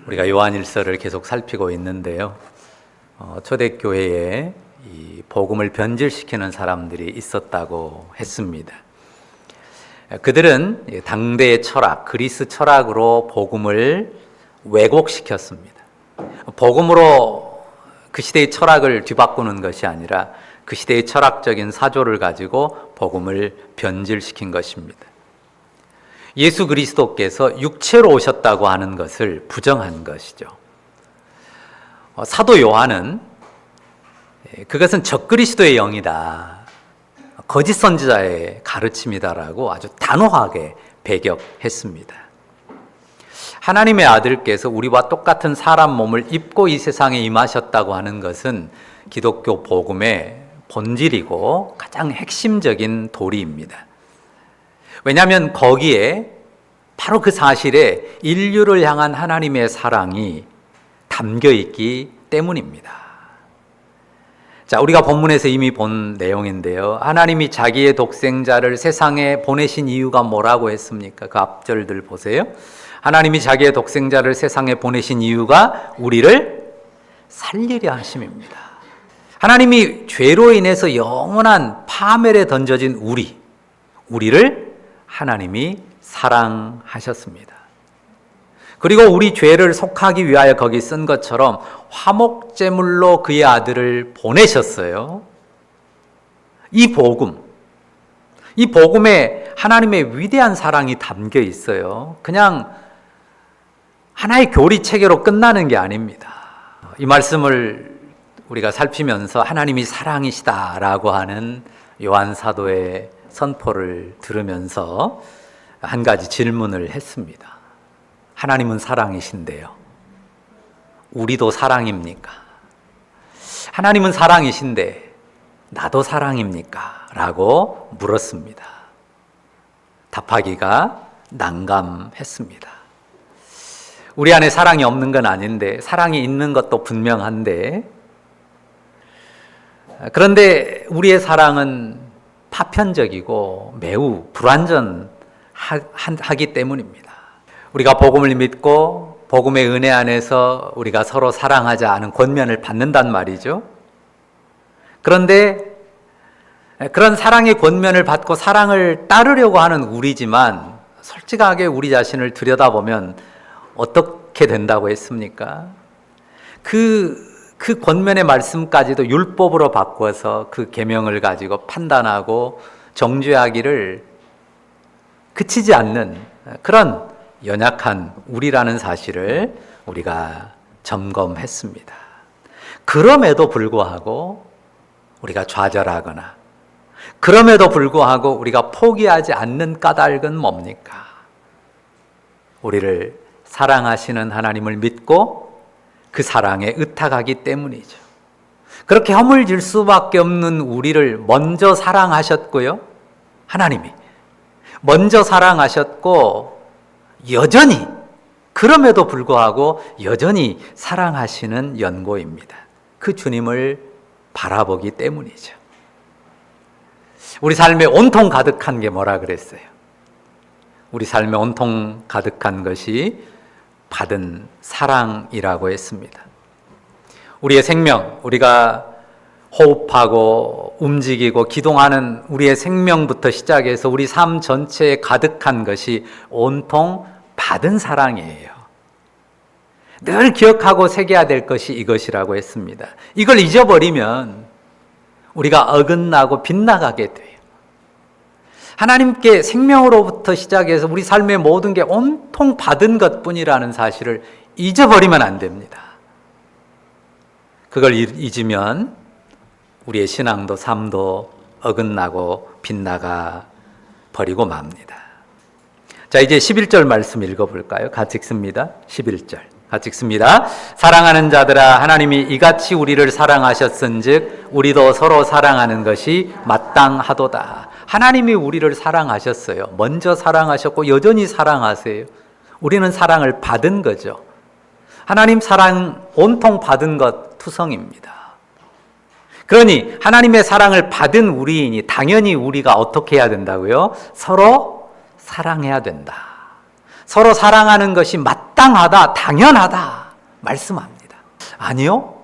우리가 요한일서를 계속 살피고 있는데요. 초대교회에 이 복음을 변질시키는 사람들이 있었다고 했습니다. 그들은 당대의 철학, 그리스 철학으로 복음을 왜곡시켰습니다. 복음으로 그 시대의 철학을 뒤바꾸는 것이 아니라 그 시대의 철학적인 사조를 가지고 복음을 변질시킨 것입니다. 예수 그리스도께서 육체로 오셨다고 하는 것을 부정한 것이죠. 사도 요한은 그것은 적그리스도의 영이다, 거짓 선지자의 가르침이다라고 아주 단호하게 배격했습니다. 하나님의 아들께서 우리와 똑같은 사람 몸을 입고 이 세상에 임하셨다고 하는 것은 기독교 복음의 본질이고 가장 핵심적인 도리입니다. 왜냐하면 거기에 바로 그 사실에 인류를 향한 하나님의 사랑이 담겨 있기 때문입니다. 자, 우리가 본문에서 이미 본 내용인데요. 하나님이 자기의 독생자를 세상에 보내신 이유가 뭐라고 했습니까? 그 앞절들 보세요. 하나님이 자기의 독생자를 세상에 보내신 이유가 우리를 살리려 하심입니다. 하나님이 죄로 인해서 영원한 파멸에 던져진 우리를 하나님이 사랑하셨습니다. 그리고 우리 죄를 속하기 위하여 거기 쓴 것처럼 화목제물로 그의 아들을 보내셨어요. 이 복음에 하나님의 위대한 사랑이 담겨 있어요. 그냥 하나의 교리 체계로 끝나는 게 아닙니다. 이 말씀을 우리가 살피면서 하나님이 사랑이시다라고 하는 요한 사도의 선포를 들으면서 한 가지 질문을 했습니다. 하나님은 사랑이신데요, 우리도 사랑입니까? 하나님은 사랑이신데 나도 사랑입니까? 라고 물었습니다. 답하기가 난감했습니다. 우리 안에 사랑이 없는 건 아닌데, 사랑이 있는 것도 분명한데, 그런데 우리의 사랑은 파편적이고 매우 불완전하기 때문입니다. 우리가 복음을 믿고 복음의 은혜 안에서 우리가 서로 사랑하자 하는 권면을 받는단 말이죠. 그런데 그런 사랑의 권면을 받고 사랑을 따르려고 하는 우리지만 솔직하게 우리 자신을 들여다보면 어떻게 된다고 했습니까? 그 권면의 말씀까지도 율법으로 바꿔서 그 계명을 가지고 판단하고 정죄하기를 그치지 않는 그런 연약한 우리라는 사실을 우리가 점검했습니다. 그럼에도 불구하고 우리가 좌절하거나, 그럼에도 불구하고 우리가 포기하지 않는 까닭은 뭡니까? 우리를 사랑하시는 하나님을 믿고 그 사랑에 의탁하기 때문이죠. 그렇게 허물질 수밖에 없는 우리를 먼저 사랑하셨고요. 하나님이 먼저 사랑하셨고 여전히, 그럼에도 불구하고 여전히 사랑하시는 연고입니다. 그 주님을 바라보기 때문이죠. 우리 삶에 온통 가득한 게 뭐라 그랬어요? 우리 삶에 온통 가득한 것이 받은 사랑이라고 했습니다. 우리의 생명, 우리가 호흡하고 움직이고 기동하는 우리의 생명부터 시작해서 우리 삶 전체에 가득한 것이 온통 받은 사랑이에요. 늘 기억하고 새겨야 될 것이 이것이라고 했습니다. 이걸 잊어버리면 우리가 어긋나고 빗나가게 돼요. 하나님께 생명으로부터 시작해서 우리 삶의 모든 게 온통 받은 것뿐이라는 사실을 잊어버리면 안 됩니다. 그걸 잊으면 우리의 신앙도 삶도 어긋나고 빗나가 버리고 맙니다. 자, 이제 11절 말씀 읽어볼까요? 같이 읽습니다. 11절 같이 읽습니다. 사랑하는 자들아, 하나님이 이같이 우리를 사랑하셨은즉 우리도 서로 사랑하는 것이 마땅하도다. 하나님이 우리를 사랑하셨어요. 먼저 사랑하셨고 여전히 사랑하세요. 우리는 사랑을 받은 거죠. 하나님 사랑 온통 받은 것 투성입니다. 그러니 하나님의 사랑을 받은 우리이니 당연히 우리가 어떻게 해야 된다고요? 서로 사랑해야 된다. 서로 사랑하는 것이 마땅하다, 당연하다 말씀합니다. 아니요?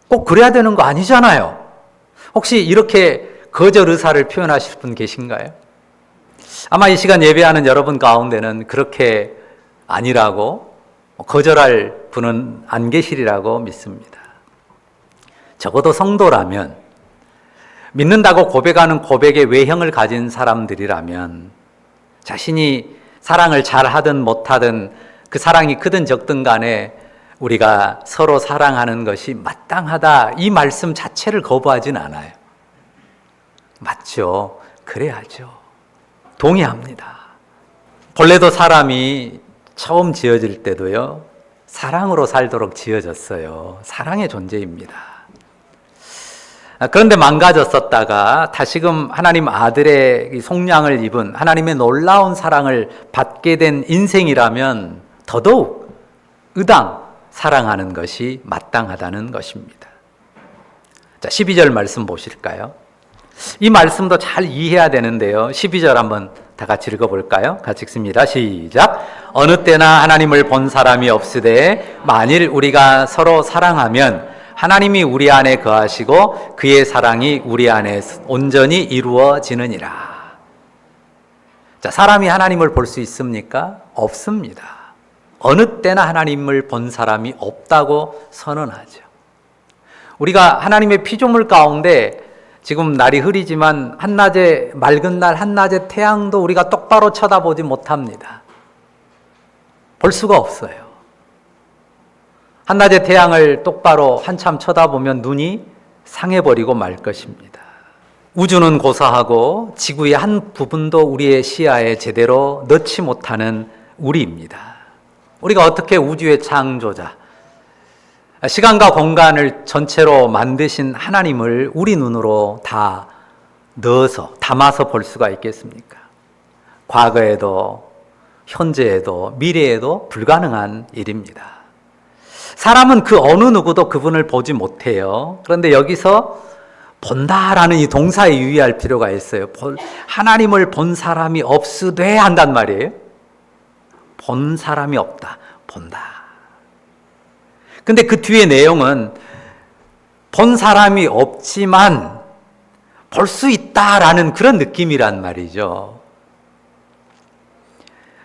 꼭 그래야 되는 거 아니잖아요. 혹시 이렇게 거절 의사를 표현하실 분 계신가요? 아마 이 시간 예배하는 여러분 가운데는 그렇게 아니라고 거절할 분은 안 계시리라고 믿습니다. 적어도 성도라면, 믿는다고 고백하는 고백의 외형을 가진 사람들이라면 자신이 사랑을 잘하든 못하든 그 사랑이 크든 적든 간에 우리가 서로 사랑하는 것이 마땅하다, 이 말씀 자체를 거부하진 않아요. 맞죠? 그래야죠. 동의합니다. 본래도 사람이 처음 지어질 때도요, 사랑으로 살도록 지어졌어요. 사랑의 존재입니다. 그런데 망가졌었다가 다시금 하나님 아들의 속량을 입은 하나님의 놀라운 사랑을 받게 된 인생이라면 더더욱 의당 사랑하는 것이 마땅하다는 것입니다. 자, 12절 말씀 보실까요? 이 말씀도 잘 이해해야 되는데요. 12절 한번 다 같이 읽어볼까요? 같이 읽습니다. 시작. 어느 때나 하나님을 본 사람이 없으되 만일 우리가 서로 사랑하면 하나님이 우리 안에 거하시고 그의 사랑이 우리 안에 온전히 이루어지느니라. 자, 사람이 하나님을 볼 수 있습니까? 없습니다. 어느 때나 하나님을 본 사람이 없다고 선언하죠. 우리가 하나님의 피조물 가운데 지금 날이 흐리지만 한낮에 맑은 날 한낮에 태양도 우리가 똑바로 쳐다보지 못합니다. 볼 수가 없어요. 한낮에 태양을 똑바로 한참 쳐다보면 눈이 상해버리고 말 것입니다. 우주는 고사하고 지구의 한 부분도 우리의 시야에 제대로 넣지 못하는 우리입니다. 우리가 어떻게 우주의 창조자, 시간과 공간을 전체로 만드신 하나님을 우리 눈으로 다 넣어서 담아서 볼 수가 있겠습니까? 과거에도 현재에도 미래에도 불가능한 일입니다. 사람은 그 어느 누구도 그분을 보지 못해요. 그런데 여기서 본다라는 이 동사에 유의할 필요가 있어요. 하나님을 본 사람이 없으되 한단 말이에요. 본 사람이 없다. 본다. 근데 그 뒤에 내용은 본 사람이 없지만 볼 수 있다라는 그런 느낌이란 말이죠.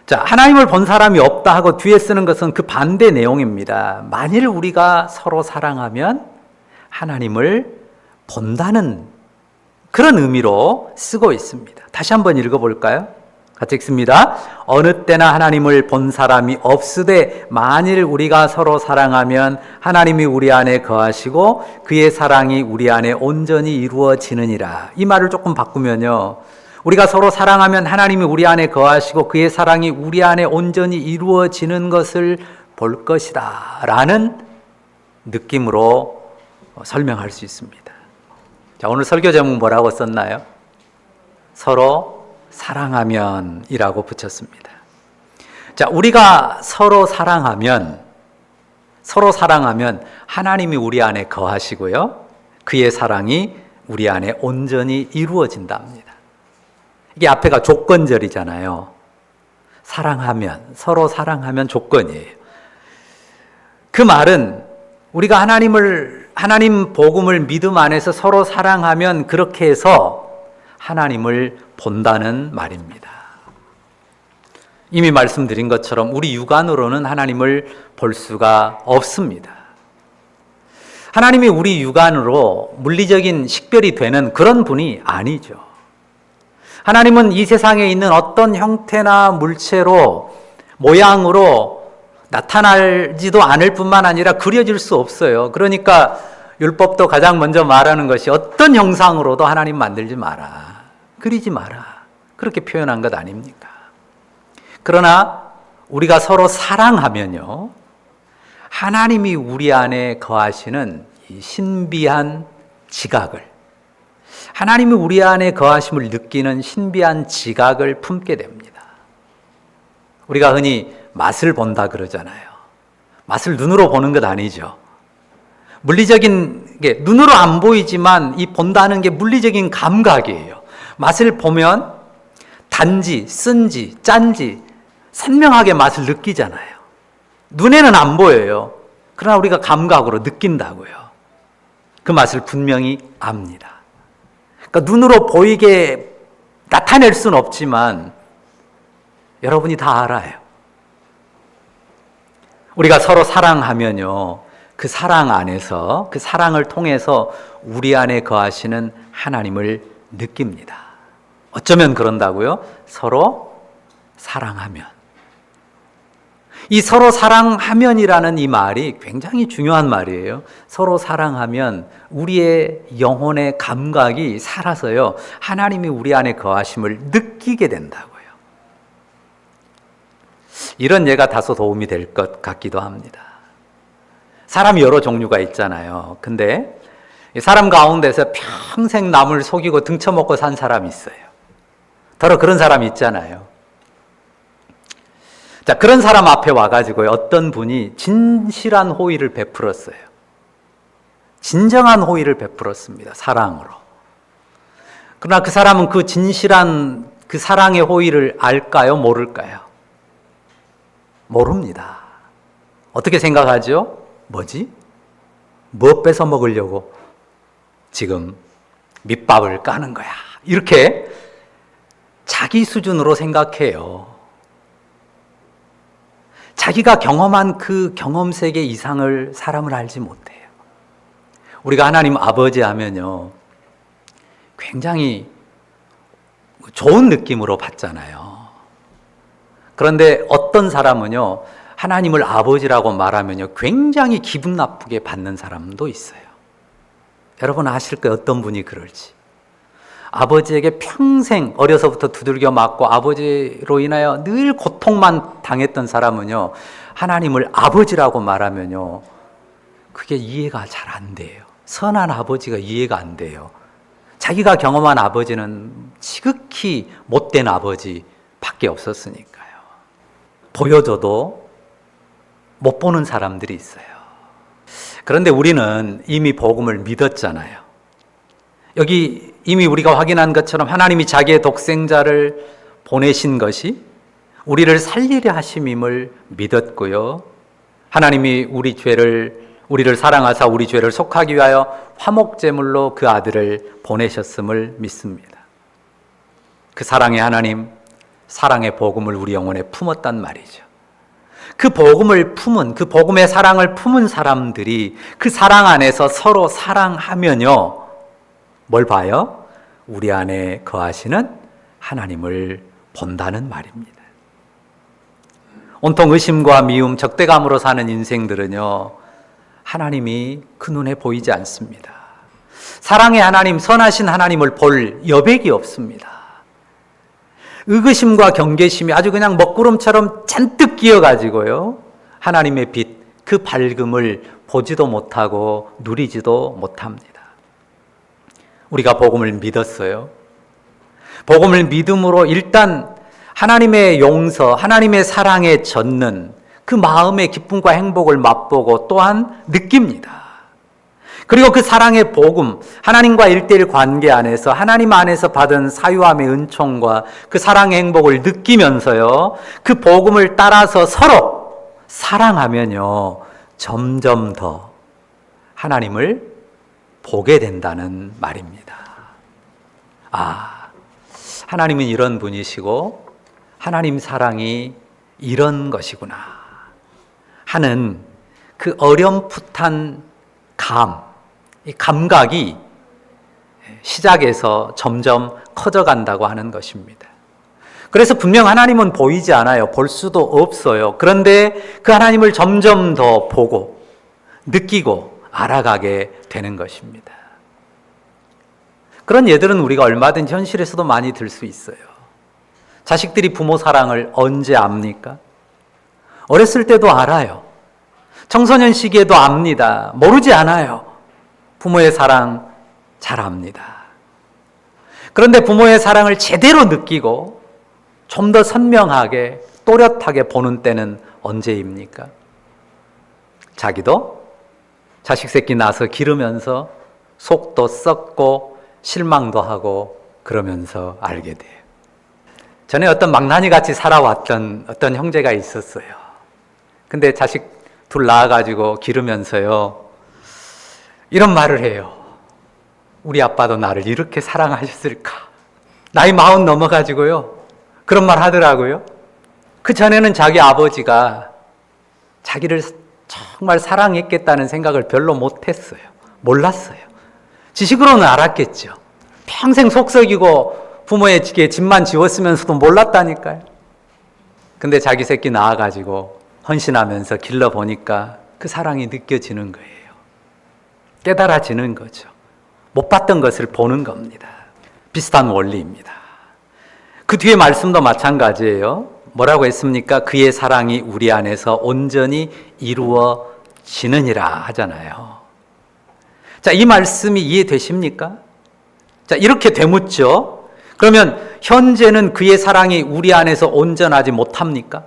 자, 하나님을 본 사람이 없다 하고 뒤에 쓰는 것은 그 반대 내용입니다. 만일 우리가 서로 사랑하면 하나님을 본다는 그런 의미로 쓰고 있습니다. 다시 한번 읽어볼까요? 같이 읽습니다. 어느 때나 하나님을 본 사람이 없으되 만일 우리가 서로 사랑하면 하나님이 우리 안에 거하시고 그의 사랑이 우리 안에 온전히 이루어지느니라. 이 말을 조금 바꾸면요, 우리가 서로 사랑하면 하나님이 우리 안에 거하시고 그의 사랑이 우리 안에 온전히 이루어지는 것을 볼 것이다 라는 느낌으로 설명할 수 있습니다. 자, 오늘 설교 제목 뭐라고 썼나요? 서로 사랑하면 이라고 붙였습니다. 자, 우리가 서로 사랑하면 하나님이 우리 안에 거하시고요, 그의 사랑이 우리 안에 온전히 이루어진답니다. 이게 앞에가 조건절이잖아요. 서로 사랑하면 조건이에요. 그 말은 우리가 하나님 복음을 믿음 안에서 서로 사랑하면 그렇게 해서 하나님을 본다는 말입니다. 이미 말씀드린 것처럼 우리 육안으로는 하나님을 볼 수가 없습니다. 하나님이 우리 육안으로 물리적인 식별이 되는 그런 분이 아니죠. 하나님은 이 세상에 있는 어떤 형태나 물체로, 모양으로 나타나지도 않을 뿐만 아니라 그려질 수 없어요. 그러니까 율법도 가장 먼저 말하는 것이 어떤 형상으로도 하나님 만들지 마라, 그리지 마라, 그렇게 표현한 것 아닙니까? 그러나 우리가 서로 사랑하면요, 하나님이 우리 안에 거하시는 이 신비한 지각을, 하나님이 우리 안에 거하심을 느끼는 신비한 지각을 품게 됩니다. 우리가 흔히 맛을 본다 그러잖아요. 맛을 눈으로 보는 것 아니죠. 물리적인 게 눈으로 안 보이지만 이 본다는 게 물리적인 감각이에요. 맛을 보면 단지, 쓴지, 짠지 선명하게 맛을 느끼잖아요. 눈에는 안 보여요. 그러나 우리가 감각으로 느낀다고요. 그 맛을 분명히 압니다. 그러니까 눈으로 보이게 나타낼 수는 없지만 여러분이 다 알아요. 우리가 서로 사랑하면요, 그 사랑 안에서, 그 사랑을 통해서 우리 안에 거하시는 하나님을 느낍니다. 어쩌면 그런다고요? 서로 사랑하면. 이 서로 사랑하면이라는 이 말이 굉장히 중요한 말이에요. 서로 사랑하면 우리의 영혼의 감각이 살아서요, 하나님이 우리 안에 거하심을 느끼게 된다고요. 이런 예가 다소 도움이 될 것 같기도 합니다. 사람이 여러 종류가 있잖아요. 근데 사람 가운데서 평생 남을 속이고 등쳐먹고 산 사람이 있어요. 더러 그런 사람이 있잖아요. 자, 그런 사람 앞에 와가지고 어떤 분이 진실한 호의를 베풀었어요. 진정한 호의를 베풀었습니다. 사랑으로. 그러나 그 사람은 그 진실한 그 사랑의 호의를 알까요? 모를까요? 모릅니다. 어떻게 생각하죠? 뭐지? 뭐 뺏어 먹으려고 지금 밑밥을 까는 거야. 이렇게 자기 수준으로 생각해요. 자기가 경험한 그 경험 세계 이상을 사람을 알지 못해요. 우리가 하나님 아버지 하면요, 굉장히 좋은 느낌으로 봤잖아요. 그런데 어떤 사람은요, 하나님을 아버지라고 말하면요, 굉장히 기분 나쁘게 받는 사람도 있어요. 여러분 아실 거예요, 어떤 분이 그럴지. 아버지에게 평생 어려서부터 두들겨 맞고 아버지로 인하여 늘 고통만 당했던 사람은요, 하나님을 아버지라고 말하면요, 그게 이해가 잘 안 돼요. 선한 아버지가 이해가 안 돼요. 자기가 경험한 아버지는 지극히 못된 아버지밖에 없었으니까요. 보여줘도 못 보는 사람들이 있어요. 그런데 우리는 이미 복음을 믿었잖아요. 여기 이미 우리가 확인한 것처럼 하나님이 자기의 독생자를 보내신 것이 우리를 살리려 하심임을 믿었고요. 하나님이 우리를 사랑하사 우리 죄를 속하기 위하여 화목제물로 그 아들을 보내셨음을 믿습니다. 그 사랑의 하나님, 사랑의 복음을 우리 영혼에 품었단 말이죠. 그 복음을 품은, 그 복음의 사랑을 품은 사람들이 그 사랑 안에서 서로 사랑하면요, 뭘 봐요? 우리 안에 거하시는 하나님을 본다는 말입니다. 온통 의심과 미움, 적대감으로 사는 인생들은요, 하나님이 그 눈에 보이지 않습니다. 사랑의 하나님, 선하신 하나님을 볼 여백이 없습니다. 의구심과 경계심이 아주 그냥 먹구름처럼 잔뜩 끼어가지고요, 하나님의 빛, 그 밝음을 보지도 못하고 누리지도 못합니다. 우리가 복음을 믿었어요. 복음을 믿음으로 일단 하나님의 용서, 하나님의 사랑에 젖는 그 마음의 기쁨과 행복을 맛보고 또한 느낍니다. 그리고 그 사랑의 복음, 하나님과 일대일 관계 안에서 하나님 안에서 받은 사유함의 은총과 그 사랑의 행복을 느끼면서요, 그 복음을 따라서 서로 사랑하면요, 점점 더 하나님을 보게 된다는 말입니다. 아, 하나님은 이런 분이시고 하나님 사랑이 이런 것이구나 하는 그 어렴풋한 이 감각이 시작에서 점점 커져간다고 하는 것입니다. 그래서 분명 하나님은 보이지 않아요. 볼 수도 없어요. 그런데 그 하나님을 점점 더 보고 느끼고 알아가게 되는 것입니다. 그런 예들은 우리가 얼마든지 현실에서도 많이 들 수 있어요. 자식들이 부모 사랑을 언제 압니까? 어렸을 때도 알아요. 청소년 시기에도 압니다. 모르지 않아요. 부모의 사랑 잘 압니다. 그런데 부모의 사랑을 제대로 느끼고 좀 더 선명하게 또렷하게 보는 때는 언제입니까? 자기도 자식 새끼 낳아서 기르면서 속도 썩고 실망도 하고 그러면서 알게 돼요. 전에 어떤 망나니 같이 살아왔던 어떤 형제가 있었어요. 근데 자식 둘 낳아가지고 기르면서요, 이런 말을 해요. 우리 아빠도 나를 이렇게 사랑하셨을까? 나이 40 넘어가지고요, 그런 말 하더라고요. 그 전에는 자기 아버지가 자기를 정말 사랑했겠다는 생각을 별로 못했어요. 몰랐어요. 지식으로는 알았겠죠. 평생 속썩이고 부모에게 집만 지웠으면서도 몰랐다니까요. 근데 자기 새끼 낳아가지고 헌신하면서 길러보니까 그 사랑이 느껴지는 거예요. 깨달아지는 거죠. 못 봤던 것을 보는 겁니다. 비슷한 원리입니다. 그 뒤에 말씀도 마찬가지예요. 뭐라고 했습니까? 그의 사랑이 우리 안에서 온전히 이루어지느니라 하잖아요. 자, 이 말씀이 이해되십니까? 자, 이렇게 되묻죠. 그러면 현재는 그의 사랑이 우리 안에서 온전하지 못합니까?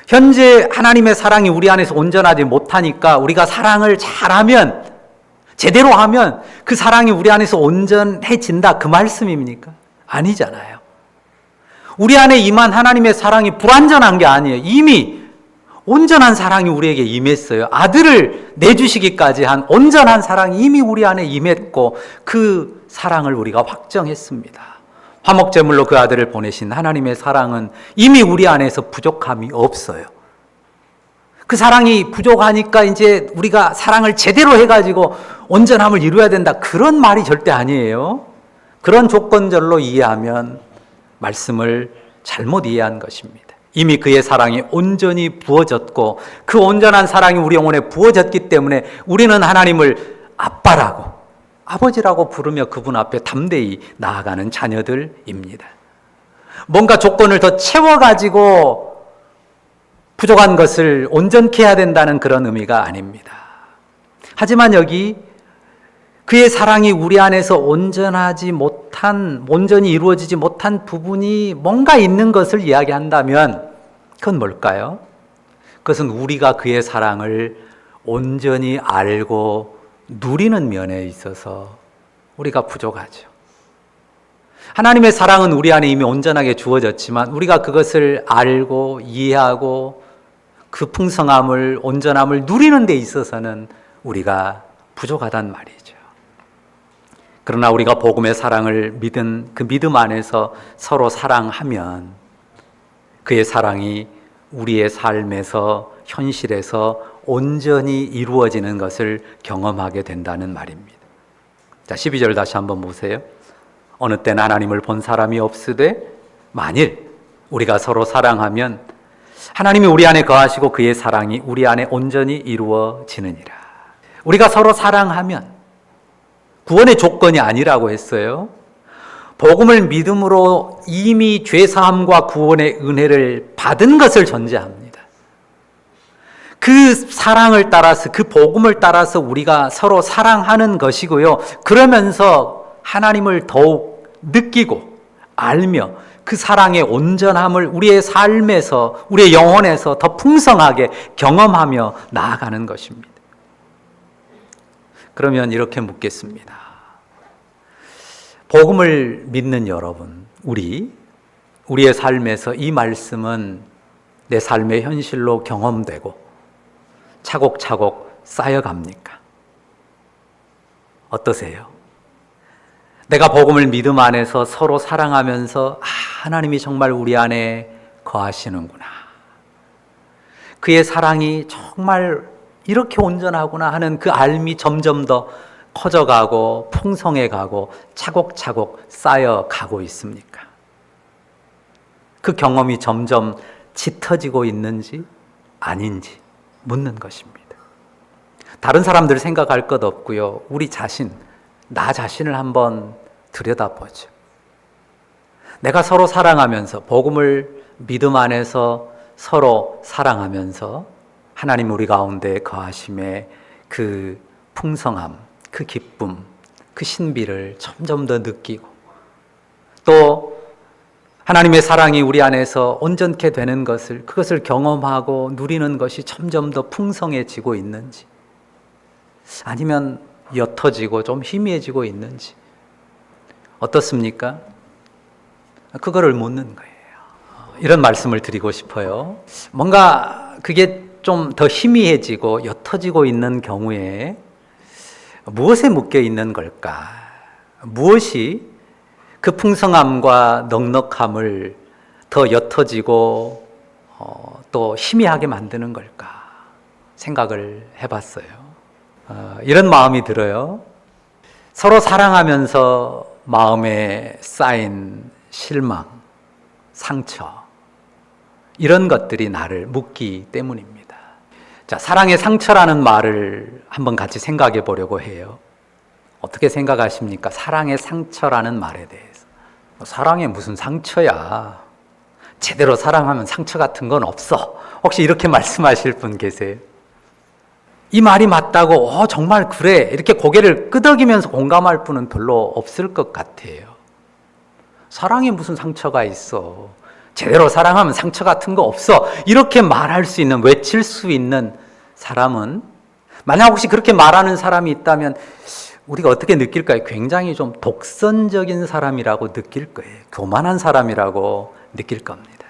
현재 하나님의 사랑이 우리 안에서 온전하지 못하니까 우리가 사랑을 잘하면, 제대로 하면 그 사랑이 우리 안에서 온전해진다, 그 말씀입니까? 아니잖아요. 우리 안에 임한 하나님의 사랑이 불완전한 게 아니에요. 이미 온전한 사랑이 우리에게 임했어요. 아들을 내주시기까지 한 온전한 사랑이 이미 우리 안에 임했고, 그 사랑을 우리가 확정했습니다. 화목제물로 그 아들을 보내신 하나님의 사랑은 이미 우리 안에서 부족함이 없어요. 그 사랑이 부족하니까 이제 우리가 사랑을 제대로 해가지고 온전함을 이루어야 된다, 그런 말이 절대 아니에요. 그런 조건절로 이해하면 말씀을 잘못 이해한 것입니다. 이미 그의 사랑이 온전히 부어졌고, 그 온전한 사랑이 우리 영혼에 부어졌기 때문에 우리는 하나님을 아빠라고, 아버지라고 부르며 그분 앞에 담대히 나아가는 자녀들입니다. 뭔가 조건을 더 채워가지고 부족한 것을 온전케 해야 된다는 그런 의미가 아닙니다. 하지만 여기 그의 사랑이 우리 안에서 온전히 이루어지지 못한 부분이 뭔가 있는 것을 이야기한다면 그건 뭘까요? 그것은 우리가 그의 사랑을 온전히 알고 누리는 면에 있어서 우리가 부족하죠. 하나님의 사랑은 우리 안에 이미 온전하게 주어졌지만 우리가 그것을 알고 이해하고 그 풍성함을, 온전함을 누리는 데 있어서는 우리가 부족하단 말이죠. 그러나 우리가 복음의 사랑을 믿은 그 믿음 안에서 서로 사랑하면 그의 사랑이 우리의 삶에서, 현실에서 온전히 이루어지는 것을 경험하게 된다는 말입니다. 자, 12절 다시 한번 보세요. 어느 때는 하나님을 본 사람이 없으되 만일 우리가 서로 사랑하면 하나님이 우리 안에 거하시고 그의 사랑이 우리 안에 온전히 이루어지느니라. 우리가 서로 사랑하면, 구원의 조건이 아니라고 했어요. 복음을 믿음으로 이미 죄사함과 구원의 은혜를 받은 것을 전제합니다. 그 사랑을 따라서, 그 복음을 따라서 우리가 서로 사랑하는 것이고요. 그러면서 하나님을 더욱 느끼고 알며 그 사랑의 온전함을 우리의 삶에서, 우리의 영혼에서 더 풍성하게 경험하며 나아가는 것입니다. 그러면 이렇게 묻겠습니다. 복음을 믿는 여러분, 우리의 삶에서 이 말씀은 내 삶의 현실로 경험되고 차곡차곡 쌓여갑니까? 어떠세요? 내가 복음을 믿음 안에서 서로 사랑하면서 하나님이 정말 우리 안에 거하시는구나, 그의 사랑이 정말 이렇게 온전하구나 하는 그 알미 점점 더 커져가고 풍성해가고 차곡차곡 쌓여가고 있습니까? 그 경험이 점점 짙어지고 있는지 아닌지 묻는 것입니다. 다른 사람들 생각할 것 없고요. 우리 자신, 나 자신을 한번 들여다보죠. 내가 서로 사랑하면서, 복음을 믿음 안에서 서로 사랑하면서 하나님 우리 가운데 거하심의 그 풍성함, 그 기쁨, 그 신비를 점점 더 느끼고, 또 하나님의 사랑이 우리 안에서 온전케 되는 것을, 그것을 경험하고 누리는 것이 점점 더 풍성해지고 있는지, 아니면 옅어지고 좀 희미해지고 있는지 어떻습니까? 그거를 묻는 거예요. 이런 말씀을 드리고 싶어요. 뭔가 그게 좀 더 희미해지고 옅어지고 있는 경우에 무엇에 묶여 있는 걸까? 무엇이 그 풍성함과 넉넉함을 더 옅어지고 또 희미하게 만드는 걸까? 생각을 해봤어요. 이런 마음이 들어요. 서로 사랑하면서 마음에 쌓인 실망, 상처, 이런 것들이 나를 묶기 때문입니다. 자, 사랑의 상처라는 말을 한번 같이 생각해 보려고 해요. 어떻게 생각하십니까? 사랑의 상처라는 말에 대해서. 사랑에 무슨 상처야? 제대로 사랑하면 상처 같은 건 없어. 혹시 이렇게 말씀하실 분 계세요? 이 말이 맞다고 정말 그래 이렇게 고개를 끄덕이면서 공감할 분은 별로 없을 것 같아요. 사랑에 무슨 상처가 있어. 제대로 사랑하면 상처 같은 거 없어. 이렇게 말할 수 있는, 외칠 수 있는 사람은, 만약 혹시 그렇게 말하는 사람이 있다면 우리가 어떻게 느낄까요? 굉장히 좀 독선적인 사람이라고 느낄 거예요. 교만한 사람이라고 느낄 겁니다.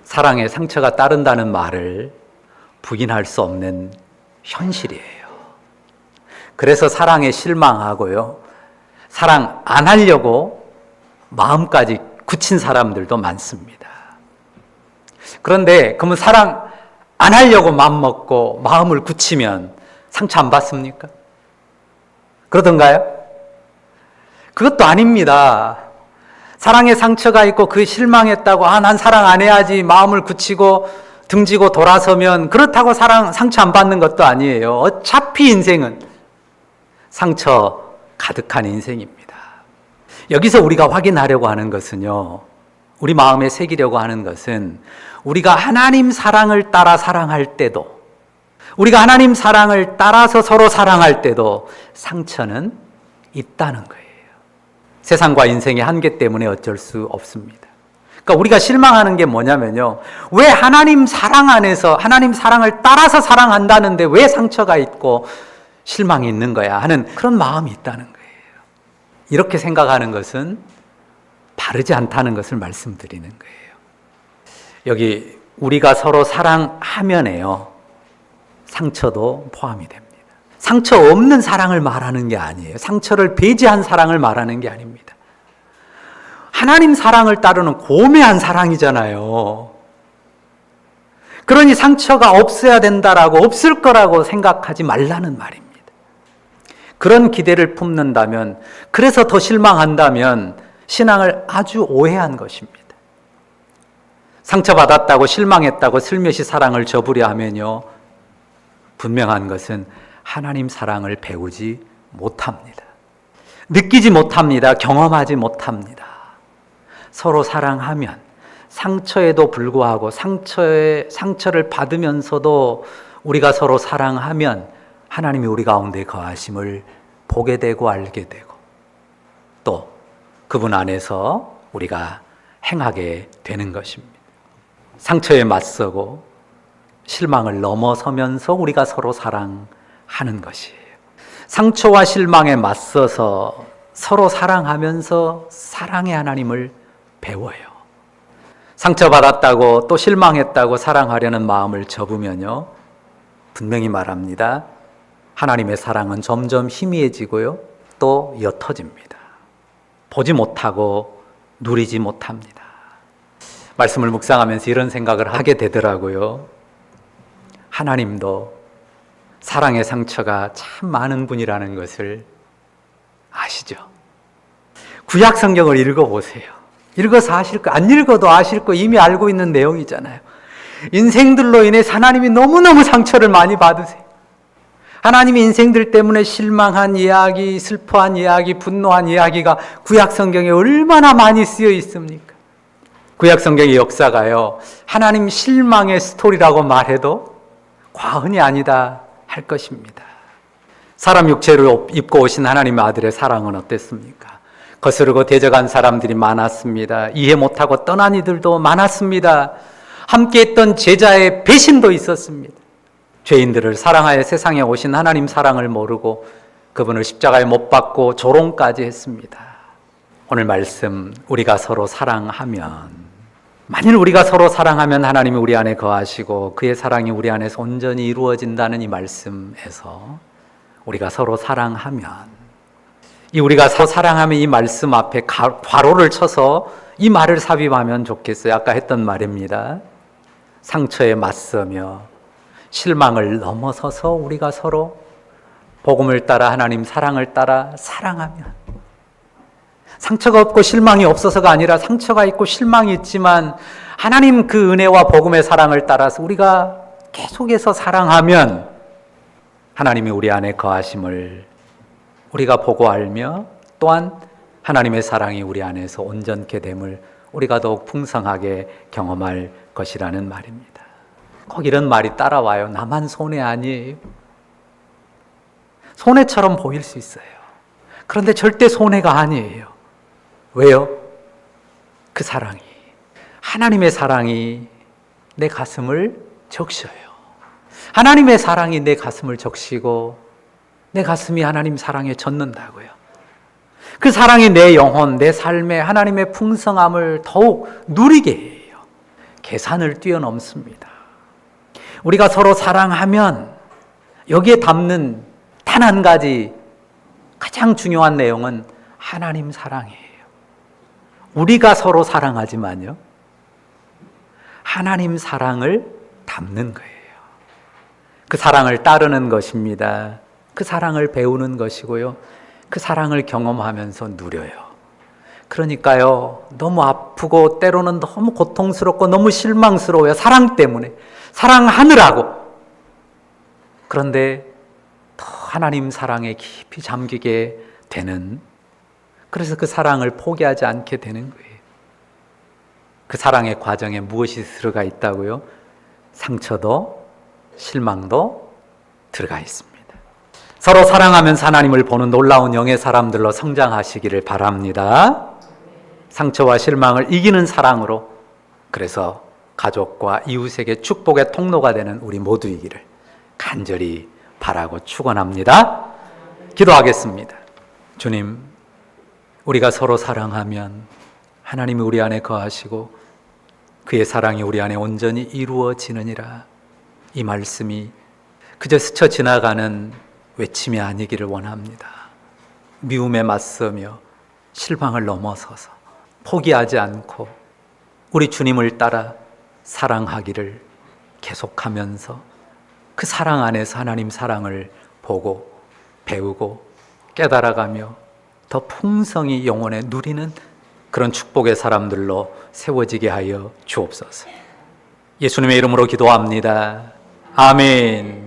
사랑에 상처가 따른다는 말을 부인할 수 없는 현실이에요. 그래서 사랑에 실망하고요, 사랑 안 하려고 마음까지 굳힌 사람들도 많습니다. 그런데 그러면 사랑 안 하려고 마음 먹고 마음을 굳히면 상처 안 받습니까? 그러던가요? 그것도 아닙니다. 사랑에 상처가 있고 그 실망했다고 난 사랑 안 해야지 마음을 굳히고 등지고 돌아서면 그렇다고 상처 안 받는 것도 아니에요. 어차피 인생은 상처 가득한 인생입니다. 여기서 우리가 확인하려고 하는 것은요, 우리 마음에 새기려고 하는 것은 우리가 하나님 사랑을 따라 사랑할 때도, 우리가 하나님 사랑을 따라서 서로 사랑할 때도 상처는 있다는 거예요. 세상과 인생의 한계 때문에 어쩔 수 없습니다. 그러니까 우리가 실망하는 게 뭐냐면요, 왜 하나님 사랑 안에서 하나님 사랑을 따라서 사랑한다는데 왜 상처가 있고 실망이 있는 거야 하는 그런 마음이 있다는 거예요. 이렇게 생각하는 것은 바르지 않다는 것을 말씀드리는 거예요. 여기 우리가 서로 사랑하면에요, 상처도 포함이 됩니다. 상처 없는 사랑을 말하는 게 아니에요. 상처를 배제한 사랑을 말하는 게 아닙니다. 하나님 사랑을 따르는 고매한 사랑이잖아요. 그러니 상처가 없어야 된다라고, 없을 거라고 생각하지 말라는 말입니다. 그런 기대를 품는다면, 그래서 더 실망한다면 신앙을 아주 오해한 것입니다. 상처받았다고 실망했다고 슬며시 사랑을 저부려 하면요, 분명한 것은 하나님 사랑을 배우지 못합니다. 느끼지 못합니다. 경험하지 못합니다. 서로 사랑하면 상처에도 불구하고 상처를 받으면서도 우리가 서로 사랑하면 하나님이 우리 가운데 거하심을 보게 되고 알게 되고 또 그분 안에서 우리가 행하게 되는 것입니다. 상처에 맞서고 실망을 넘어서면서 우리가 서로 사랑하는 것이에요. 상처와 실망에 맞서서 서로 사랑하면서 사랑의 하나님을 배워요. 상처받았다고 또 실망했다고 사랑하려는 마음을 접으면요, 분명히 말합니다, 하나님의 사랑은 점점 희미해지고요, 또 옅어집니다. 보지 못하고 누리지 못합니다. 말씀을 묵상하면서 이런 생각을 하게 되더라고요. 하나님도 사랑의 상처가 참 많은 분이라는 것을 아시죠? 구약 성경을 읽어보세요. 읽어서 아실 거, 안 읽어도 아실 거, 이미 알고 있는 내용이잖아요. 인생들로 인해 하나님이 너무너무 상처를 많이 받으세요. 하나님이 인생들 때문에 실망한 이야기, 슬퍼한 이야기, 분노한 이야기가 구약 성경에 얼마나 많이 쓰여 있습니까? 구약 성경의 역사가요, 하나님 실망의 스토리라고 말해도 과언이 아니다 할 것입니다. 사람 육체를 입고 오신 하나님의 아들의 사랑은 어땠습니까? 거스르고 대적한 사람들이 많았습니다. 이해 못하고 떠난 이들도 많았습니다. 함께했던 제자의 배신도 있었습니다. 죄인들을 사랑하여 세상에 오신 하나님 사랑을 모르고 그분을 십자가에 못 박고 조롱까지 했습니다. 오늘 말씀 우리가 서로 사랑하면, 만일 우리가 서로 사랑하면 하나님이 우리 안에 거하시고 그의 사랑이 우리 안에서 온전히 이루어진다는 이 말씀에서 우리가 서로 사랑하면, 이 우리가 서로 사랑하면 이 말씀 앞에 괄호를 쳐서 이 말을 삽입하면 좋겠어요. 아까 했던 말입니다. 상처에 맞서며 실망을 넘어서서 우리가 서로 복음을 따라 하나님 사랑을 따라 사랑하면, 상처가 없고 실망이 없어서가 아니라 상처가 있고 실망이 있지만 하나님 그 은혜와 복음의 사랑을 따라서 우리가 계속해서 사랑하면 하나님이 우리 안에 거하심을 우리가 보고 알며, 또한 하나님의 사랑이 우리 안에서 온전케 됨을 우리가 더욱 풍성하게 경험할 것이라는 말입니다. 꼭 이런 말이 따라와요. 나만 손해 아니에요. 손해처럼 보일 수 있어요. 그런데 절대 손해가 아니에요. 왜요? 그 사랑이, 하나님의 사랑이 내 가슴을 적셔요. 하나님의 사랑이 내 가슴을 적시고 내 가슴이 하나님 사랑에 젖는다고요. 그 사랑이 내 영혼, 내 삶에 하나님의 풍성함을 더욱 누리게 해요. 계산을 뛰어넘습니다. 우리가 서로 사랑하면 여기에 담는 단 한 가지 가장 중요한 내용은 하나님 사랑이에요. 우리가 서로 사랑하지만요, 하나님 사랑을 담는 거예요. 그 사랑을 따르는 것입니다. 그 사랑을 배우는 것이고요. 그 사랑을 경험하면서 누려요. 그러니까요, 너무 아프고 때로는 너무 고통스럽고 너무 실망스러워요. 사랑 때문에. 사랑하느라고. 그런데 더 하나님 사랑에 깊이 잠기게 되는, 그래서 그 사랑을 포기하지 않게 되는 거예요. 그 사랑의 과정에 무엇이 들어가 있다고요? 상처도 실망도 들어가 있습니다. 서로 사랑하면서 하나님을 보는 놀라운 영의 사람들로 성장하시기를 바랍니다. 상처와 실망을 이기는 사랑으로, 그래서 가족과 이웃에게 축복의 통로가 되는 우리 모두이기를 간절히 바라고 축원합니다. 기도하겠습니다. 주님, 우리가 서로 사랑하면 하나님이 우리 안에 거하시고 그의 사랑이 우리 안에 온전히 이루어지느니라. 이 말씀이 그저 스쳐 지나가는 외침이 아니기를 원합니다. 미움에 맞서며 실망을 넘어서서 포기하지 않고 우리 주님을 따라 사랑하기를 계속하면서 그 사랑 안에서 하나님 사랑을 보고 배우고 깨달아가며 더 풍성히 영혼에 누리는 그런 축복의 사람들로 세워지게 하여 주옵소서. 예수님의 이름으로 기도합니다. 아멘.